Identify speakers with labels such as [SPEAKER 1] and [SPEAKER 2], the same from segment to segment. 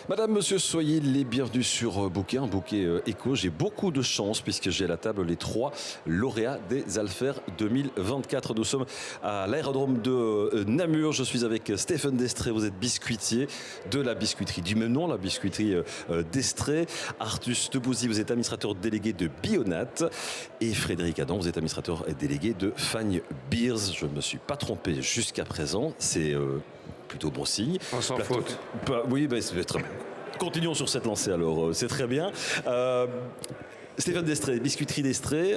[SPEAKER 1] Madame, monsieur, soyez les bienvenus sur Bouquet, un bouquet éco. J'ai beaucoup de chance puisque j'ai à la table les 3 lauréats des Alfer 2024. Nous sommes à l'aérodrome de Namur. Je suis avec Stéphane Destré, vous êtes biscuitier de la biscuiterie du même nom, la biscuiterie d'Estrée. Artus Debouzy, vous êtes administrateur délégué de Bionat. Et Frédéric Adam, vous êtes administrateur délégué de Fagne Beers. Je ne me suis pas trompé jusqu'à présent. C'est plutôt bon signe.
[SPEAKER 2] Sans faute.
[SPEAKER 1] Oui, c'est très bien. Continuons sur cette lancée alors, c'est très bien. Stéphane Destré, biscuiterie d'Estrée,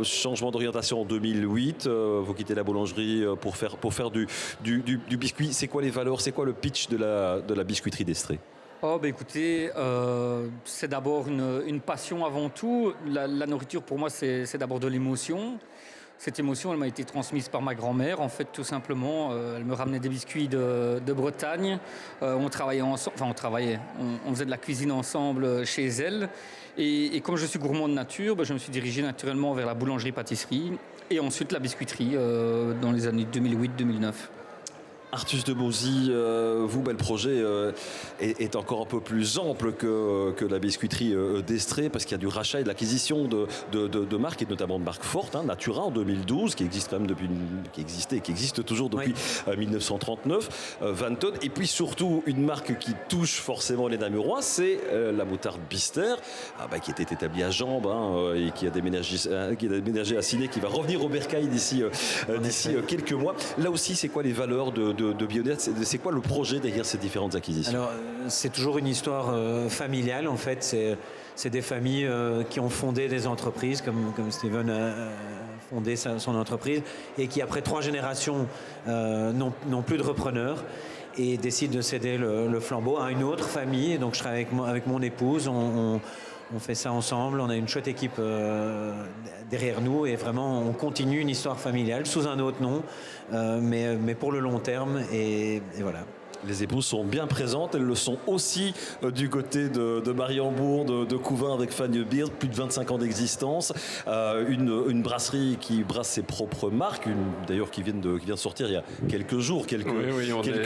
[SPEAKER 1] changement d'orientation en 2008, vous quittez la boulangerie pour faire du biscuit. C'est quoi les valeurs, c'est quoi le pitch de la biscuiterie d'Estrée ?
[SPEAKER 3] Écoutez, c'est d'abord une passion avant tout. La nourriture pour moi c'est d'abord de l'émotion. Cette émotion, elle m'a été transmise par ma grand-mère. En fait, tout simplement, elle me ramenait des biscuits de Bretagne. On travaillait ensemble, on faisait de la cuisine ensemble chez elle. Et comme je suis gourmand de nature, je me suis dirigé naturellement vers la boulangerie-pâtisserie et ensuite la biscuiterie dans les années 2008-2009.
[SPEAKER 1] Artus Debouzy, vous, le projet est encore un peu plus ample que la biscuiterie d'Estrée, parce qu'il y a du rachat et de l'acquisition de marques, et notamment de marques fortes. Natura en 2012, qui existe quand même qui existe toujours depuis 1939, Vanton, et puis surtout une marque qui touche forcément les Namurois, c'est la moutarde Bister, qui était établie à Jambes et qui a déménagé à Ciné, qui va revenir au Bercail d'ici quelques mois. Là aussi, c'est quoi les valeurs de Bionat, c'est quoi le projet derrière ces différentes acquisitions ?
[SPEAKER 4] Alors, c'est toujours une histoire familiale, en fait. C'est des familles qui ont fondé des entreprises, comme Steven a fondé son entreprise, et qui, après 3 générations, n'ont plus de repreneurs et décident de céder le flambeau à une autre famille. Et donc, je travaille avec mon épouse, on fait ça ensemble, on a une chouette équipe derrière nous et vraiment on continue une histoire familiale sous un autre nom, mais pour le long terme et voilà.
[SPEAKER 1] Les épouses sont bien présentes, elles le sont aussi du côté de Mariembourg, de Couvain avec Fagne Beers, plus de 25 ans d'existence, une brasserie qui brasse ses propres marques, d'ailleurs qui vient de sortir il y a quelques jours, quelques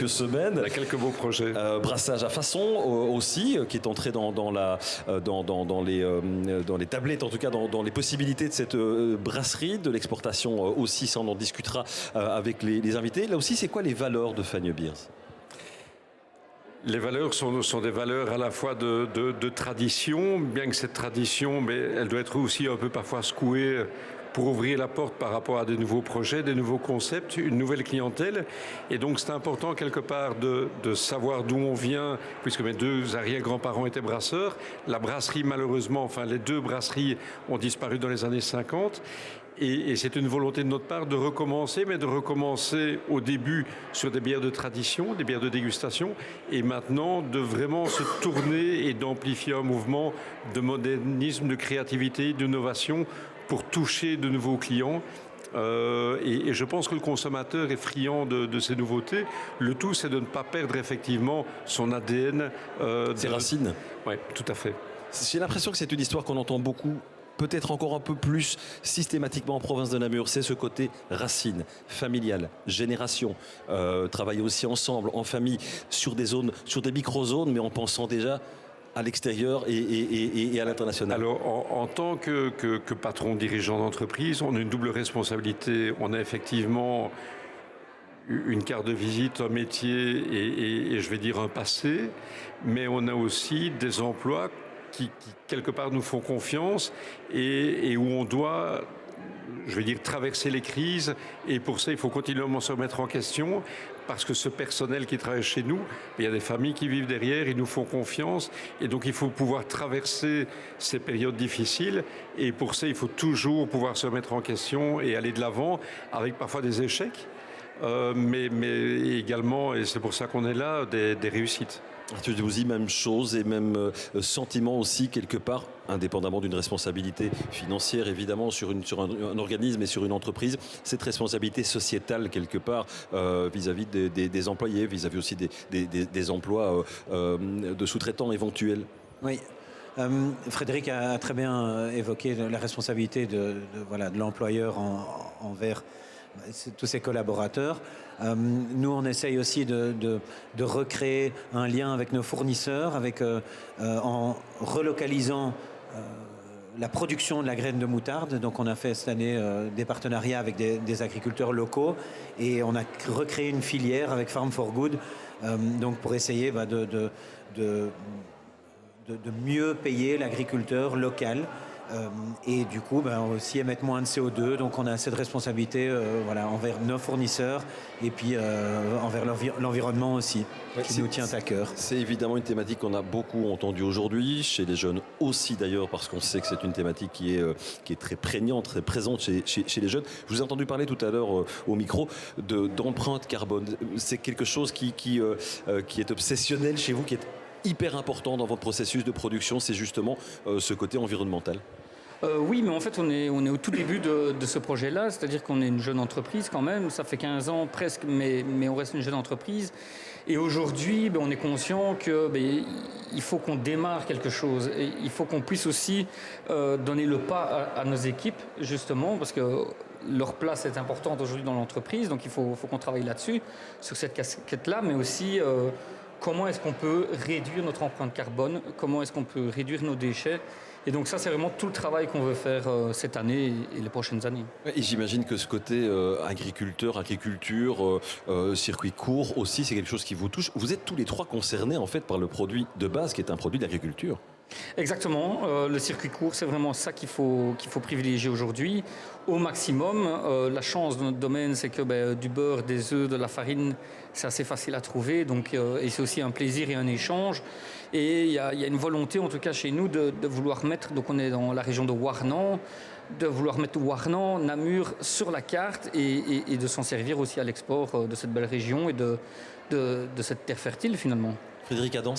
[SPEAKER 1] semaines.
[SPEAKER 2] Il y a quelques beaux projets.
[SPEAKER 1] Brassage à façon aussi, qui est entré dans les tablettes, en tout cas dans les possibilités de cette brasserie, de l'exportation aussi, ça on en discutera avec les invités. Là aussi, c'est quoi les valeurs de Fagne Beers ?
[SPEAKER 2] Les valeurs sont des valeurs à la fois de tradition, bien que cette tradition, mais elle doit être aussi un peu parfois secouée pour ouvrir la porte par rapport à des nouveaux projets, des nouveaux concepts, une nouvelle clientèle. Et donc c'est important quelque part de savoir d'où on vient, puisque mes 2 arrière-grands-parents étaient brasseurs. La brasserie, malheureusement, les 2 brasseries ont disparu dans les années 50. Et c'est une volonté de notre part de recommencer, mais de recommencer au début sur des bières de tradition, des bières de dégustation, et maintenant de vraiment se tourner et d'amplifier un mouvement de modernisme, de créativité, d'innovation pour toucher de nouveaux clients. Et je pense que le consommateur est friand de ces nouveautés. Le tout, c'est de ne pas perdre effectivement son ADN.
[SPEAKER 1] Ses racines.
[SPEAKER 2] Oui, tout à fait.
[SPEAKER 1] J'ai l'impression que c'est une histoire qu'on entend beaucoup, peut-être encore un peu plus systématiquement en province de Namur, c'est ce côté racine, familiale, génération, travailler aussi ensemble, en famille, sur des micro-zones, mais en pensant déjà à l'extérieur et à l'international.
[SPEAKER 2] Alors, en tant que patron dirigeant d'entreprise, on a une double responsabilité. On a effectivement une carte de visite, un métier et je vais dire un passé, mais on a aussi des emplois qui quelque part nous font confiance et où on doit, je vais dire, traverser les crises. Et pour ça, il faut continuellement se remettre en question parce que ce personnel qui travaille chez nous, il y a des familles qui vivent derrière, ils nous font confiance. Et donc, il faut pouvoir traverser ces périodes difficiles. Et pour ça, il faut toujours pouvoir se remettre en question et aller de l'avant avec parfois des échecs, mais également, et c'est pour ça qu'on est là, des réussites.
[SPEAKER 1] Artus Debouzy, même chose et même sentiment aussi quelque part, indépendamment d'une responsabilité financière évidemment sur un organisme et sur une entreprise, cette responsabilité sociétale quelque part vis-à-vis des employés, vis-à-vis aussi des emplois de sous-traitants éventuels.
[SPEAKER 4] Oui. Frédéric a très bien évoqué la responsabilité de l'employeur envers tous ces collaborateurs. Nous, on essaye aussi de recréer un lien avec nos fournisseurs, en relocalisant la production de la graine de moutarde. Donc on a fait cette année des partenariats avec des agriculteurs locaux et on a recréé une filière avec Farm for Good, donc pour essayer de mieux payer l'agriculteur local. Et du coup, aussi émettre moins de CO2. Donc on a cette responsabilité envers nos fournisseurs et puis envers l'environnement aussi, qui nous tient à cœur.
[SPEAKER 1] C'est évidemment une thématique qu'on a beaucoup entendue aujourd'hui, chez les jeunes aussi d'ailleurs, parce qu'on sait que c'est une thématique qui est très prégnante, très présente chez les jeunes. Je vous ai entendu parler tout à l'heure au micro d'empreinte carbone. C'est quelque chose qui est obsessionnel chez vous, qui est hyper important dans votre processus de production, c'est justement ce côté environnemental.
[SPEAKER 3] Oui, mais en fait, on est au tout début de ce projet-là, c'est-à-dire qu'on est une jeune entreprise quand même, ça fait 15 ans presque, mais on reste une jeune entreprise. Et aujourd'hui, on est conscient qu'il faut qu'on démarre quelque chose. Et il faut qu'on puisse aussi donner le pas à nos équipes, justement, parce que leur place est importante aujourd'hui dans l'entreprise, donc il faut qu'on travaille là-dessus, sur cette casquette-là, mais aussi comment est-ce qu'on peut réduire notre empreinte carbone, comment est-ce qu'on peut réduire nos déchets. Et donc ça, c'est vraiment tout le travail qu'on veut faire cette année et les prochaines années.
[SPEAKER 1] Et j'imagine que ce côté agriculture, circuit court aussi, c'est quelque chose qui vous touche. Vous êtes tous les trois concernés en fait par le produit de base qui est un produit d'agriculture.
[SPEAKER 3] Exactement, le circuit court, c'est vraiment ça qu'il faut privilégier aujourd'hui au maximum. La chance de notre domaine, c'est que du beurre, des œufs, de la farine, c'est assez facile à trouver, donc, et c'est aussi un plaisir et un échange. Et il y a une volonté, en tout cas chez nous, de vouloir mettre, donc on est dans la région de Warnant, de vouloir mettre Warnant, Namur sur la carte et de s'en servir aussi à l'export de cette belle région et de cette terre fertile finalement.
[SPEAKER 1] Frédéric Adam,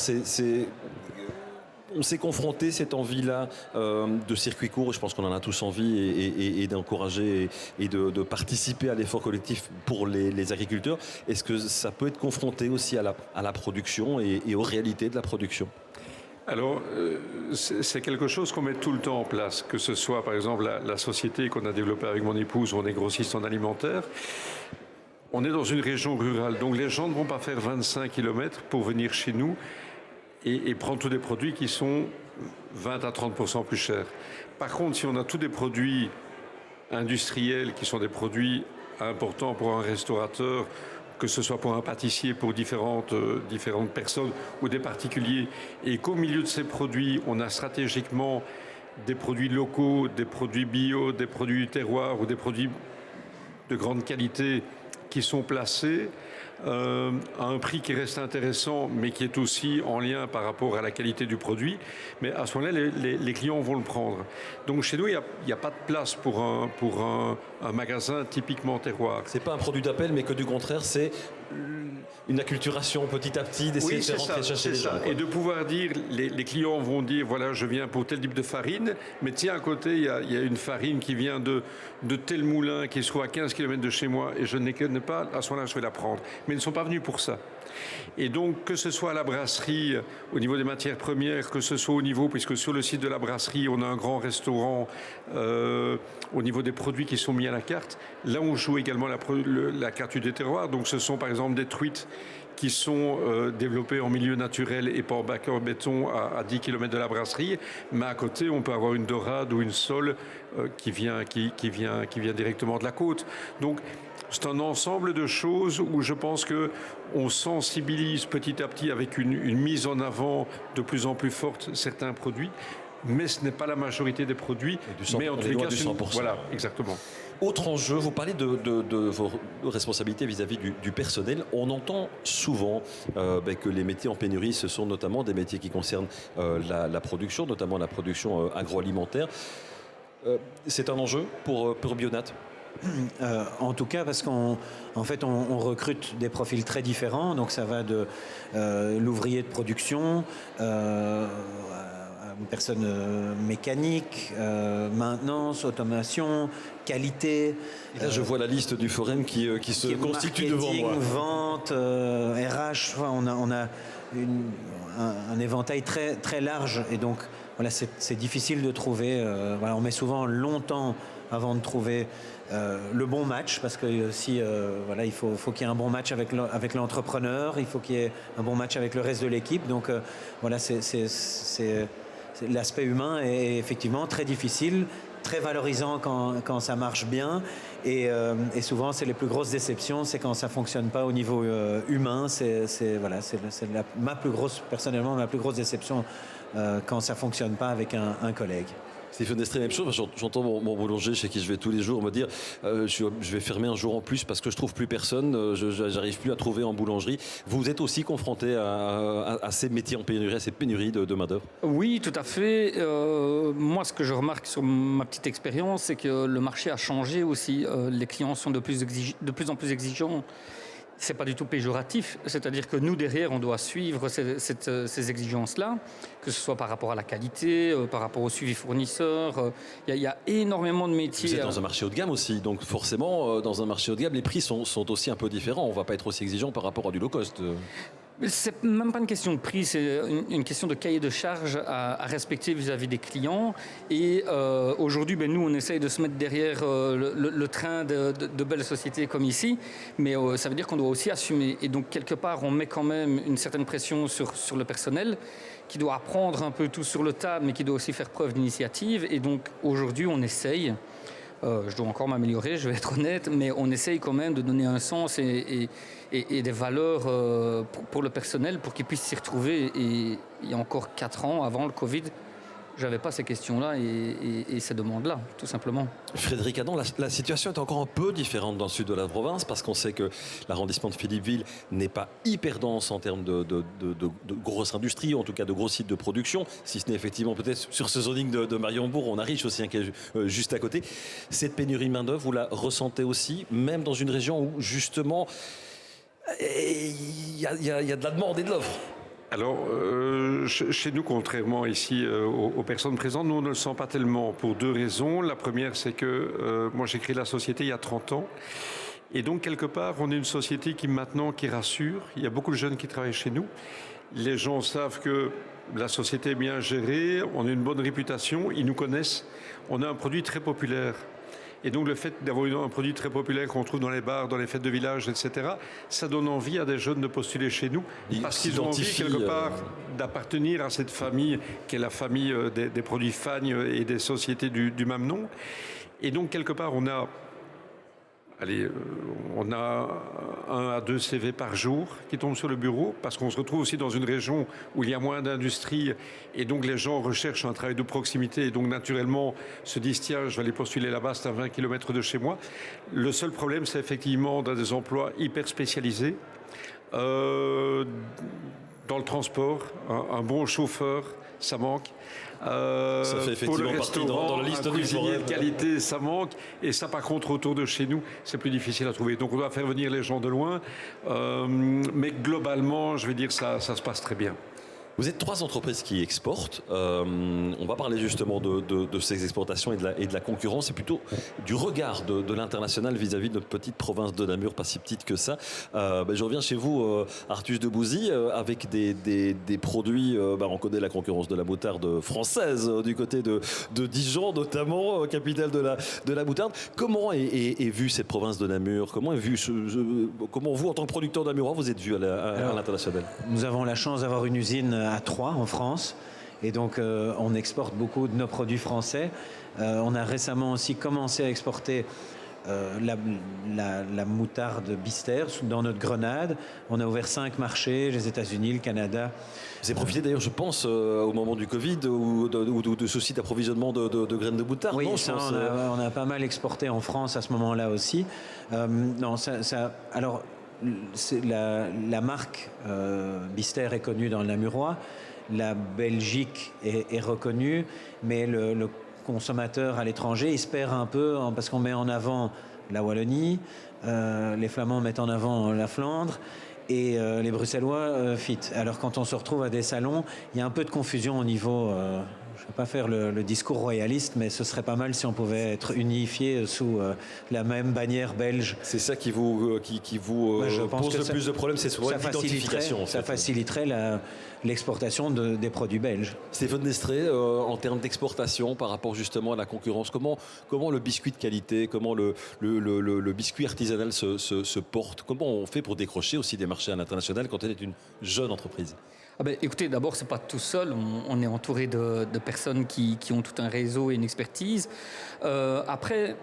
[SPEAKER 1] on s'est confronté cette envie-là de circuit court, et je pense qu'on en a tous envie, et d'encourager et de participer à l'effort collectif pour les agriculteurs. Est-ce que ça peut être confronté aussi à la production et aux réalités de la production ?
[SPEAKER 2] Alors, c'est quelque chose qu'on met tout le temps en place, que ce soit par exemple la société qu'on a développée avec mon épouse, où on est grossiste en alimentaire. On est dans une région rurale, donc les gens ne vont pas faire 25 km pour venir chez nous et prendre tous des produits qui sont 20 à 30% plus chers. Par contre, si on a tous des produits industriels qui sont des produits importants pour un restaurateur, que ce soit pour un pâtissier, pour différentes personnes ou des particuliers, et qu'au milieu de ces produits, on a stratégiquement des produits locaux, des produits bio, des produits du terroir ou des produits de grande qualité qui sont placés à un prix qui reste intéressant, mais qui est aussi en lien par rapport à la qualité du produit. Mais à ce moment-là, les clients vont le prendre. Donc chez nous, il n'y a pas de place pour un magasin typiquement terroir.
[SPEAKER 1] C'est pas un produit d'appel, mais que du contraire, c'est une acculturation petit à petit, d'essayer de faire rentrer chercher les gens.
[SPEAKER 2] Et de pouvoir dire, les clients vont dire, voilà, je viens pour tel type de farine, mais tiens, à côté, il y a une farine qui vient de tel moulin qui se trouve à 15 km de chez moi et je ne connais pas, à ce moment-là, je vais la prendre. Mais ils ne sont pas venus pour ça. Et donc, que ce soit à la brasserie, au niveau des matières premières, que ce soit au niveau, puisque sur le site de la brasserie, on a un grand restaurant, au niveau des produits qui sont mis à la carte, là, on joue également la carte du terroir. Donc, ce sont par exemple des truites qui sont développées en milieu naturel et pas en bac en béton à 10 km de la brasserie. Mais à côté, on peut avoir une dorade ou une sole qui vient directement de la côte. Donc, c'est un ensemble de choses où je pense qu'on sensibilise petit à petit avec une mise en avant de plus en plus forte certains produits, mais ce n'est pas la majorité des produits. Mais en tous les cas,
[SPEAKER 1] du 100%.
[SPEAKER 2] Voilà, exactement.
[SPEAKER 1] Autre enjeu, vous parlez de vos responsabilités vis-à-vis du personnel. On entend souvent que les métiers en pénurie, ce sont notamment des métiers qui concernent la production, notamment la production agroalimentaire. C'est un enjeu pour Bionat ?
[SPEAKER 4] En tout cas, parce qu'en fait, on recrute des profils très différents. Donc, ça va de l'ouvrier de production, une personne mécanique, maintenance, automation, qualité.
[SPEAKER 1] Et là, je vois la liste du forum qui se constitue devant moi.
[SPEAKER 4] Vente, RH. On a un éventail très, très large. Et donc, voilà, c'est difficile de trouver. On met souvent longtemps avant de trouver le bon match, parce que aussi, voilà, il faut qu'il y ait un bon match avec l'entrepreneur, il faut qu'il y ait un bon match avec le reste de l'équipe. Donc voilà, l'aspect humain est effectivement très difficile, très valorisant quand ça marche bien, et souvent c'est les plus grosses déceptions, c'est quand ça fonctionne pas au niveau humain. Personnellement, ma plus grosse déception quand ça fonctionne pas avec un collègue.
[SPEAKER 1] Stéphane Destré, même chose. J'entends mon boulanger chez qui je vais tous les jours me dire je vais fermer un jour en plus parce que je trouve plus personne, j'arrive plus à trouver en boulangerie. Vous êtes aussi confronté à ces métiers en pénurie, à ces pénuries de main-d'œuvre?
[SPEAKER 3] Oui, tout à fait. Moi, ce que je remarque sur ma petite expérience, c'est que le marché a changé aussi. Les clients sont de plus en plus exigeants. C'est pas du tout péjoratif, c'est-à-dire que nous, derrière, on doit suivre ces exigences-là, que ce soit par rapport à la qualité, par rapport au suivi fournisseur. Il y a énormément de métiers.
[SPEAKER 1] Vous êtes dans un marché haut de gamme aussi, donc forcément, dans un marché haut de gamme, les prix sont aussi un peu différents. On ne va pas être aussi exigeant par rapport à du low cost.
[SPEAKER 3] C'est même pas une question de prix, c'est une question de cahier de charge à respecter vis-à-vis des clients. Et aujourd'hui, nous, on essaye de se mettre derrière le train de belles sociétés comme ici, mais ça veut dire qu'on doit aussi assumer. Et donc, quelque part, on met quand même une certaine pression sur le personnel qui doit apprendre un peu tout sur le tas, mais qui doit aussi faire preuve d'initiative. Et donc, aujourd'hui, on essaye. Je dois encore m'améliorer, je vais être honnête, mais on essaye quand même de donner un sens et des valeurs pour le personnel pour qu'ils puissent s'y retrouver. Et il y a encore 4 ans, avant le Covid, je n'avais pas ces questions-là et ces demandes-là, tout simplement.
[SPEAKER 1] Frédéric Adam, la situation est encore un peu différente dans le sud de la province parce qu'on sait que l'arrondissement de Philippeville n'est pas hyper dense en termes de grosses industries, en tout cas de gros sites de production, si ce n'est effectivement peut-être sur ce zoning de Mariembourg, on a Riche aussi, qui est juste à côté. Cette pénurie de main-d'œuvre, vous la ressentez aussi, même dans une région où justement il y a de la demande et de l'offre?
[SPEAKER 2] Alors, chez nous, contrairement ici aux personnes présentes, nous, on ne le sent pas tellement pour 2 raisons. La première, c'est que moi, j'ai créé la société il y a 30 ans. Et donc, quelque part, on est une société qui rassure. Il y a beaucoup de jeunes qui travaillent chez nous. Les gens savent que la société est bien gérée, on a une bonne réputation, ils nous connaissent. On a un produit très populaire. Et donc le fait d'avoir un produit très populaire qu'on trouve dans les bars, dans les fêtes de village, etc., ça donne envie à des jeunes de postuler chez nous parce qu'ils ont envie quelque part d'appartenir à cette famille qui est la famille des produits Fagne et des sociétés du même nom. Et donc quelque part on a 1 à 2 CV par jour qui tombent sur le bureau parce qu'on se retrouve aussi dans une région où il y a moins d'industrie et donc les gens recherchent un travail de proximité et donc naturellement se disent tiens, je vais aller postuler là-bas, c'est à 20 km de chez moi. Le seul problème, c'est effectivement dans des emplois hyper spécialisés. Dans le transport, un bon chauffeur, ça manque.
[SPEAKER 1] Ça fait effectivement
[SPEAKER 2] pour le restaurant,
[SPEAKER 1] dans la liste
[SPEAKER 2] un cuisinier de qualité, ça manque. Et ça, par contre, autour de chez nous, c'est plus difficile à trouver. Donc, on doit faire venir les gens de loin. Mais globalement, je vais dire que ça se passe très bien.
[SPEAKER 1] Vous êtes 3 entreprises qui exportent. On va parler justement de ces exportations et de la concurrence et plutôt du regard de l'international vis-à-vis de notre petite province de Namur, pas si petite que ça. Je reviens chez vous, Artus de Bouzy, avec des produits. On connaît la concurrence de la moutarde française du côté de Dijon, notamment, capitale de la moutarde. Comment est vue cette province de Namur? Comment vous, en tant que producteur namurois, vous êtes vu à l'international?
[SPEAKER 4] Nous avons la chance d'avoir une usine à Troyes en France et donc on exporte beaucoup de nos produits français. On a récemment aussi commencé à exporter la moutarde Bister dans notre grenade. On a ouvert 5 marchés, les États-Unis, le Canada.
[SPEAKER 1] Vous avez profité d'ailleurs, je pense, au moment du Covid ou de soucis d'approvisionnement de graines de moutarde.
[SPEAKER 4] Oui,
[SPEAKER 1] non,
[SPEAKER 4] on a pas mal exporté en France à ce moment-là aussi. Alors, la marque Bister est connue dans le Namurois, la Belgique est reconnue, mais le consommateur à l'étranger, il se perd un peu parce qu'on met en avant la Wallonie, les Flamands mettent en avant la Flandre et les Bruxellois fit. Alors quand on se retrouve à des salons, il y a un peu de confusion au niveau, je ne vais pas faire le discours royaliste, mais ce serait pas mal si on pouvait être unifiés sous la même bannière belge.
[SPEAKER 1] C'est ça qui vous
[SPEAKER 4] Je pense
[SPEAKER 1] pose
[SPEAKER 4] que
[SPEAKER 1] le plus de problèmes, c'est souvent l'identification.
[SPEAKER 4] Ça faciliterait l'exportation des produits belges.
[SPEAKER 1] Stéphane Destré, en termes d'exportation par rapport justement à la concurrence, comment le biscuit de qualité, comment le biscuit artisanal se porte, comment on fait pour décrocher aussi des marchés à l'international quand on est une jeune entreprise?
[SPEAKER 3] Écoutez, d'abord, c'est pas tout seul. On est entouré de personnes qui ont tout un réseau et une expertise. Après,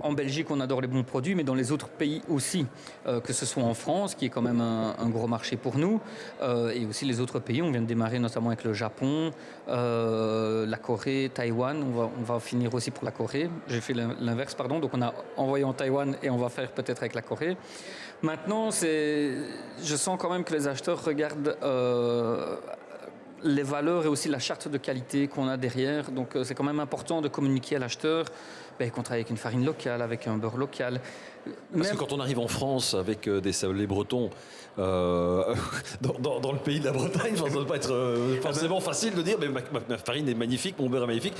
[SPEAKER 3] en Belgique, on adore les bons produits, mais dans les autres pays aussi, que ce soit en France, qui est quand même un gros marché pour nous, et aussi les autres pays. On vient de démarrer notamment avec le Japon, la Corée, Taïwan. On va finir aussi pour la Corée. J'ai fait l'inverse, pardon. Donc on a envoyé en Taïwan et on va faire peut-être avec la Corée. Maintenant, je sens quand même que les acheteurs regardent les valeurs et aussi la charte de qualité qu'on a derrière. Donc c'est quand même important de communiquer à l'acheteur qu'on travaille avec une farine locale, avec un beurre local.
[SPEAKER 1] Parce que quand on arrive en France avec des sablés bretons, dans le pays de la Bretagne, ça ne doit pas être forcément facile de dire mais ma farine est magnifique, mon beurre est magnifique.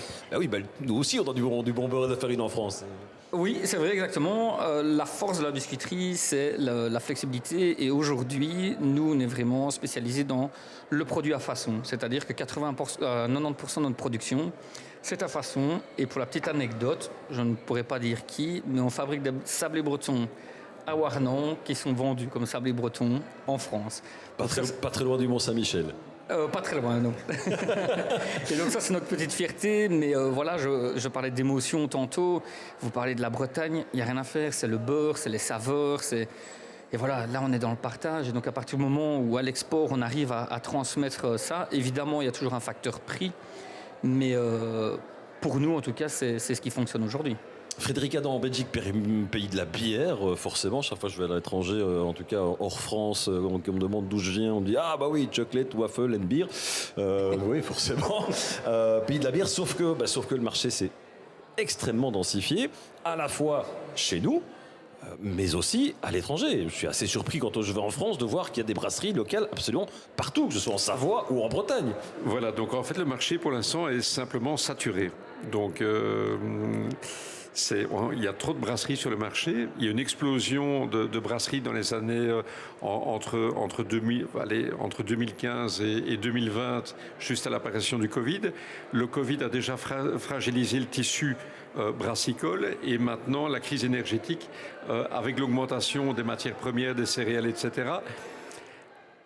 [SPEAKER 1] Nous aussi, on a du bon beurre et de la farine en France.
[SPEAKER 3] Oui, c'est vrai, exactement. La force de la biscuiterie, c'est la flexibilité. Et aujourd'hui, nous, on est vraiment spécialisés dans le produit à façon. C'est-à-dire que 90% de notre production, c'est à façon. Et pour la petite anecdote, je ne pourrais pas dire qui, mais on fabrique des sablés bretons à Warnon qui sont vendus comme sablés bretons en France.
[SPEAKER 1] Pas très loin du Mont-Saint-Michel.
[SPEAKER 3] Pas très loin, non. Et donc ça, c'est notre petite fierté. Mais voilà, je parlais d'émotion tantôt. Vous parlez de la Bretagne, il n'y a rien à faire. C'est le beurre, c'est les saveurs. Et voilà, là, on est dans le partage. Et donc, à partir du moment où, à l'export, on arrive à transmettre ça, évidemment, il y a toujours un facteur prix. Mais pour nous, en tout cas, c'est ce qui fonctionne aujourd'hui.
[SPEAKER 1] Frédéric Adam, en Belgique, pays de la bière, forcément. Chaque fois que je vais à l'étranger, en tout cas hors France, on me demande d'où je viens, on me dit ah bah oui, chocolate, waffle and beer. Oui, forcément. Pays de la bière, sauf que le marché s'est extrêmement densifié, à la fois chez nous, mais aussi à l'étranger. Je suis assez surpris quand je vais en France de voir qu'il y a des brasseries locales absolument partout, que ce soit en Savoie ou en Bretagne.
[SPEAKER 2] Voilà, donc en fait le marché pour l'instant est simplement saturé. Donc il y a trop de brasseries sur le marché. Il y a une explosion de brasseries dans les années entre 2015 et 2020, juste à l'apparition du Covid. Le Covid a déjà fragilisé le tissu brassicole et maintenant la crise énergétique, avec l'augmentation des matières premières, des céréales, etc.,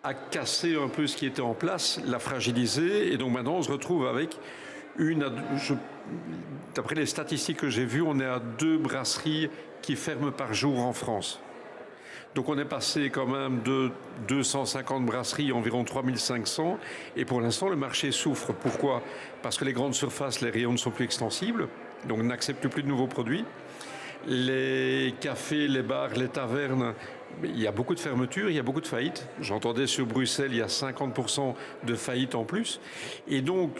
[SPEAKER 2] a cassé un peu ce qui était en place, l'a fragilisé. Et donc maintenant, on se retrouve avec d'après les statistiques que j'ai vues, on est à 2 brasseries qui ferment par jour en France. Donc on est passé quand même de 250 brasseries à environ 3500. Et pour l'instant, le marché souffre. Pourquoi ? Parce que les grandes surfaces, les rayons ne sont plus extensibles, donc n'acceptent plus de nouveaux produits. Les cafés, les bars, les tavernes, il y a beaucoup de fermetures, il y a beaucoup de faillites. J'entendais sur Bruxelles, il y a 50% de faillites en plus. Et donc,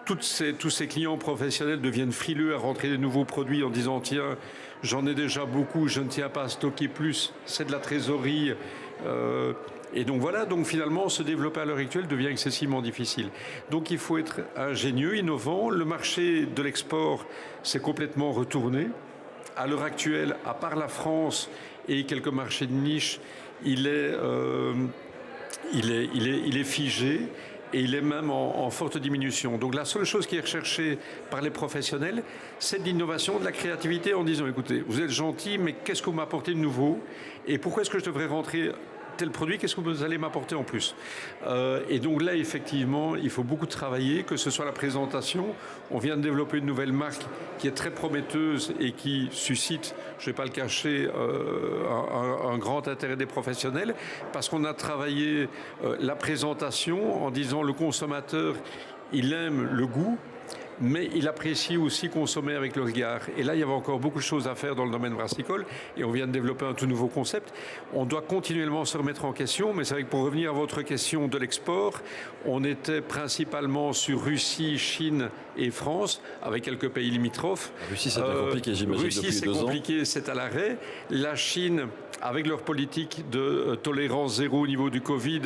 [SPEAKER 2] tous ces clients professionnels deviennent frileux à rentrer des nouveaux produits en disant tiens, j'en ai déjà beaucoup, je ne tiens pas à stocker plus, c'est de la trésorerie. Et donc voilà, donc finalement se développer à l'heure actuelle devient excessivement difficile. Donc il faut être ingénieux, innovant. Le marché de l'export s'est complètement retourné. À l'heure actuelle, à part la France et quelques marchés de niche, il est figé. Et il est même en forte diminution. Donc la seule chose qui est recherchée par les professionnels, c'est de l'innovation, de la créativité en disant, écoutez, vous êtes gentil, mais qu'est-ce que vous m'apportez de nouveau ? Et pourquoi est-ce que je devrais rentrer tel produit ? Qu'est-ce que vous allez m'apporter en plus ? Et donc là, effectivement, il faut beaucoup travailler, que ce soit la présentation. On vient de développer une nouvelle marque qui est très prometteuse et qui suscite, je ne vais pas le cacher, un grand intérêt des professionnels, parce qu'on a travaillé la présentation en disant le consommateur, il aime le goût, mais il apprécie aussi consommer avec le regard. Et là, il y avait encore beaucoup de choses à faire dans le domaine brassicole, et on vient de développer un tout nouveau concept. On doit continuellement se remettre en question, mais c'est vrai que pour revenir à votre question de l'export, on était principalement sur Russie, Chine et France, avec quelques pays limitrophes.
[SPEAKER 1] Russie, c'est bien compliqué, j'imagine,
[SPEAKER 2] Russie,
[SPEAKER 1] depuis
[SPEAKER 2] c'est
[SPEAKER 1] 2 ans.
[SPEAKER 2] compliqué, c'est à l'arrêt. La Chine, avec leur politique de tolérance zéro au niveau du Covid,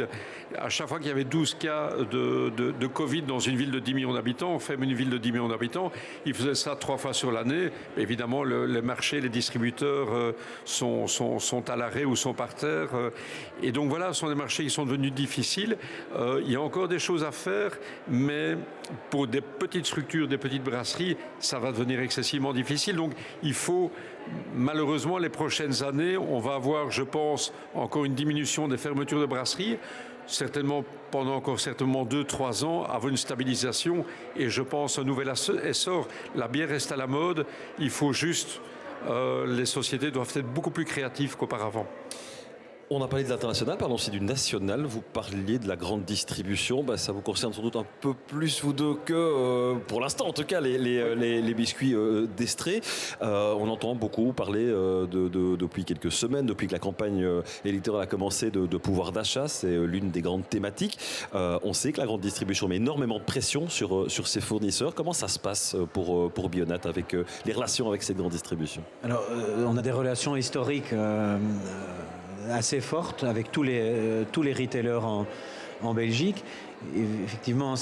[SPEAKER 2] à chaque fois qu'il y avait 12 cas de Covid dans une ville de 10 millions d'habitants, on ferme une ville de 10 millions d'habitants, ils faisaient ça 3 fois sur l'année. Évidemment, les marchés, les distributeurs sont à l'arrêt ou sont par terre. Et donc voilà, ce sont des marchés qui sont devenus difficiles. Il y a encore des choses à faire, mais pour des petites structures, des petites brasseries, ça va devenir excessivement difficile. Donc il faut, malheureusement, les prochaines années, on va avoir, je pense, encore une diminution des fermetures de brasseries. Certainement pendant encore certainement 2-3 ans, avoir une stabilisation et je pense un nouvel essor. La bière reste à la mode, il faut juste, les sociétés doivent être beaucoup plus créatives qu'auparavant.
[SPEAKER 1] On a parlé de l'international, parlons aussi du national. Vous parliez de la grande distribution. Ça vous concerne sans doute un peu plus, vous deux, que, pour l'instant en tout cas, les biscuits d'Estrée. On entend beaucoup parler depuis quelques semaines, depuis que la campagne électorale a commencé, de pouvoir d'achat. C'est l'une des grandes thématiques. On sait que la grande distribution met énormément de pression sur ses fournisseurs. Comment ça se passe pour Bionat avec les relations avec cette grande distribution?
[SPEAKER 4] Alors, on a des relations historiques assez forte avec tous les retailers en Belgique. Et effectivement,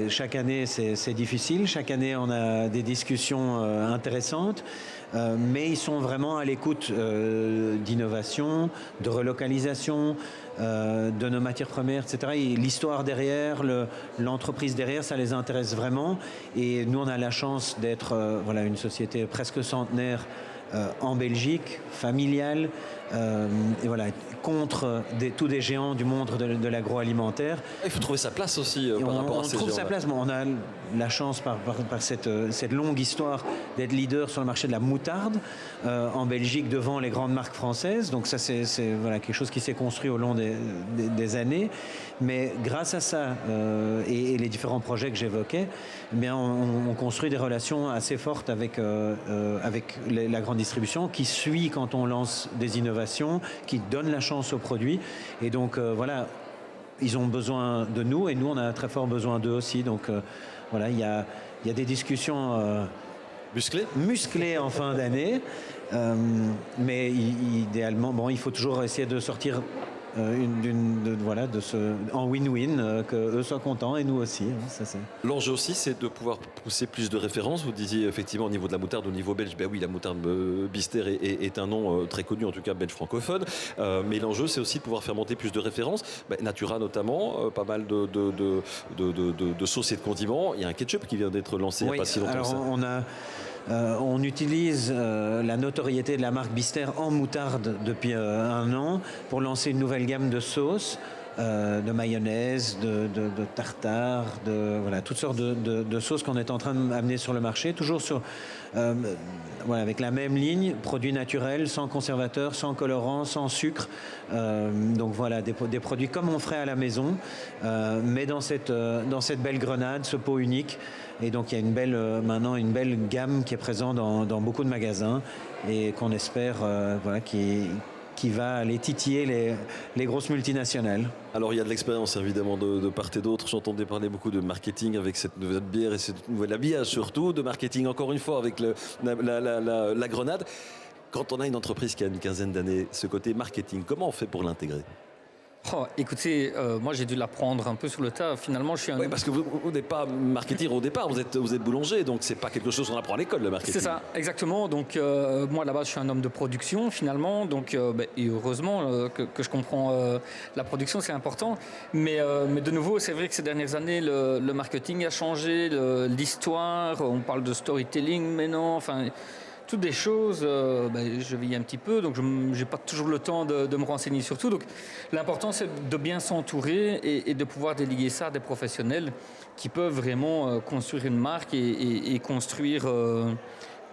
[SPEAKER 4] chaque année, c'est difficile. Chaque année, on a des discussions intéressantes. Mais ils sont vraiment à l'écoute d'innovation, de relocalisation, de nos matières premières, etc. Et l'histoire derrière, l'entreprise derrière, ça les intéresse vraiment. Et nous, on a la chance d'être une société presque centenaire en Belgique, familiale, et voilà, contre tous des géants du monde de l'agroalimentaire.
[SPEAKER 1] Il faut trouver sa place aussi par rapport à ces
[SPEAKER 4] géants. On trouve sa place. Bon, on a la chance par cette longue histoire d'être leader sur le marché de la moutarde en Belgique devant les grandes marques françaises. Donc ça, c'est quelque chose qui s'est construit au long des années. Mais grâce à ça et les différents projets que j'évoquais, eh bien, on construit des relations assez fortes avec la grande distribution qui suit quand on lance des innovations, qui donne la chance aux produits. Et donc, voilà, ils ont besoin de nous et nous, on a un très fort besoin d'eux aussi. Donc, voilà, il y a des discussions musclées en fin d'année. Mais idéalement, il faut toujours essayer de sortir en win-win, qu'eux soient contents et nous aussi.
[SPEAKER 1] L'enjeu aussi, c'est de pouvoir pousser plus de références. Vous disiez effectivement au niveau de la moutarde, au niveau belge, oui, la moutarde Bister est un nom très connu, en tout cas belge francophone. Mais l'enjeu, c'est aussi de pouvoir faire monter plus de références. Natura notamment, pas mal de sauces et de condiments. Il y a un ketchup qui vient d'être lancé il n'y a pas si longtemps que ça.
[SPEAKER 4] On utilise la notoriété de la marque Bister en moutarde depuis 1 an pour lancer une nouvelle gamme de sauces, de mayonnaise, de tartare, toutes sortes de sauces qu'on est en train d'amener sur le marché, toujours avec la même ligne, produits naturels, sans conservateurs, sans colorants, sans sucre. Donc voilà, des produits comme on ferait à la maison, mais dans cette belle grenade, ce pot unique. Et donc il y a maintenant une belle gamme qui est présente dans beaucoup de magasins et qu'on espère qui va aller titiller les grosses multinationales.
[SPEAKER 1] Alors il y a de l'expérience évidemment de part et d'autre. J'entendais parler beaucoup de marketing avec cette nouvelle bière et cette nouvel habillage surtout, de marketing encore une fois avec la grenade. Quand on a une entreprise qui a une quinzaine d'années, ce côté marketing, comment on fait pour l'intégrer ?
[SPEAKER 3] Écoutez, moi j'ai dû l'apprendre un peu sur le tas. Finalement, je suis
[SPEAKER 1] Oui, parce que vous n'êtes pas marketeur au départ, vous êtes boulanger, donc c'est pas quelque chose qu'on apprend à l'école, le marketing.
[SPEAKER 3] C'est ça, exactement. Donc moi à la base, je suis un homme de production finalement, donc et heureusement que je comprends la production, c'est important. Mais de nouveau, c'est vrai que ces dernières années, le marketing a changé, l'histoire. On parle de storytelling maintenant. Enfin. Toutes des choses, je vis un petit peu, donc je n'ai pas toujours le temps de me renseigner sur tout. Donc l'important, c'est de bien s'entourer et de pouvoir déléguer ça à des professionnels qui peuvent vraiment construire une marque et construire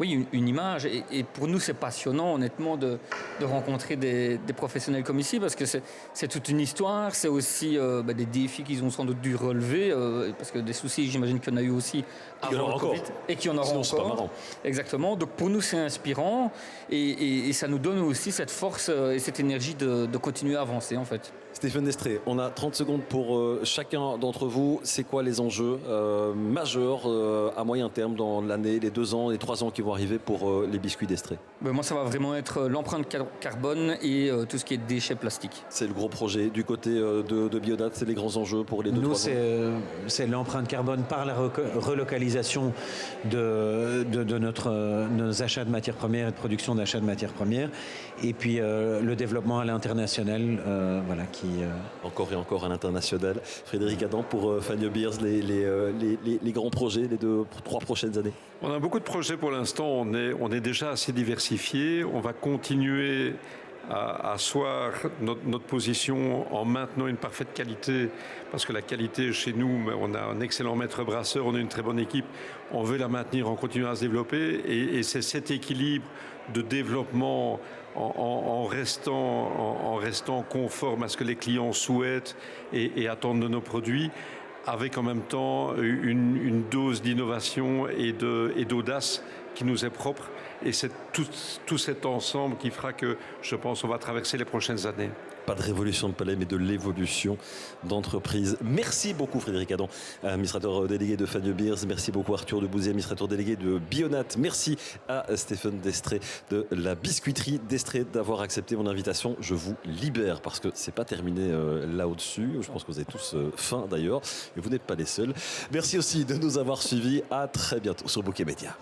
[SPEAKER 3] oui, une image. Et pour nous, c'est passionnant, honnêtement, de rencontrer des professionnels comme ici, parce que c'est toute une histoire. C'est aussi des défis qu'ils ont sans doute dû relever, parce que des soucis, j'imagine qu'il y en a eu aussi
[SPEAKER 1] Il y en aura
[SPEAKER 3] avant le
[SPEAKER 1] encore.
[SPEAKER 3] Covid, et qu'il y en aura
[SPEAKER 1] Sinon, c'est pas
[SPEAKER 3] encore.
[SPEAKER 1] marrant.
[SPEAKER 3] Exactement. Donc pour nous, c'est inspirant, et ça nous donne aussi cette force et cette énergie de continuer à avancer, en fait.
[SPEAKER 1] Stéphane Destré, on a 30 secondes pour chacun d'entre vous. C'est quoi les enjeux majeurs à moyen terme dans l'année, les 2 ans, les 3 ans qui vont arriver pour les biscuits Destré?
[SPEAKER 3] Moi, ça va vraiment être l'empreinte carbone et tout ce qui est déchets plastiques.
[SPEAKER 1] C'est le gros projet. Du côté de Bionat, c'est les grands enjeux pour les 2-3
[SPEAKER 4] Nous,
[SPEAKER 1] ans.
[SPEAKER 4] c'est l'empreinte carbone par la relocalisation de nos achats de matières premières et de production d'achats de matières premières. Et puis le développement à l'international,
[SPEAKER 1] Encore et encore à l'international. Frédéric Adam, pour Fanny Beers, les grands projets, les 2-3 prochaines années.
[SPEAKER 2] On a beaucoup de projets pour l'instant, on est déjà assez diversifié. On va continuer à asseoir notre position en maintenant une parfaite qualité, parce que la qualité chez nous, on a un excellent maître brasseur, on a une très bonne équipe, on veut la maintenir, on continue à se développer, et c'est cet équilibre de développement en restant conforme à ce que les clients souhaitent et attendent de nos produits, avec en même temps une dose d'innovation et d'audace qui nous est propre. Et c'est tout cet ensemble qui fera que, je pense, on va traverser les prochaines années.
[SPEAKER 1] Pas de révolution de palais, mais de l'évolution d'entreprise. Merci beaucoup Frédéric Adam, administrateur délégué de Fanny Beers. Merci beaucoup Arthur Debouzy, administrateur délégué de Bionat. Merci à Stéphane Destré de la biscuiterie Destré d'avoir accepté mon invitation. Je vous libère parce que c'est pas terminé là au-dessus. Je pense que vous avez tous faim d'ailleurs, et vous n'êtes pas les seuls. Merci aussi de nous avoir suivis. À très bientôt sur Bouquet Média.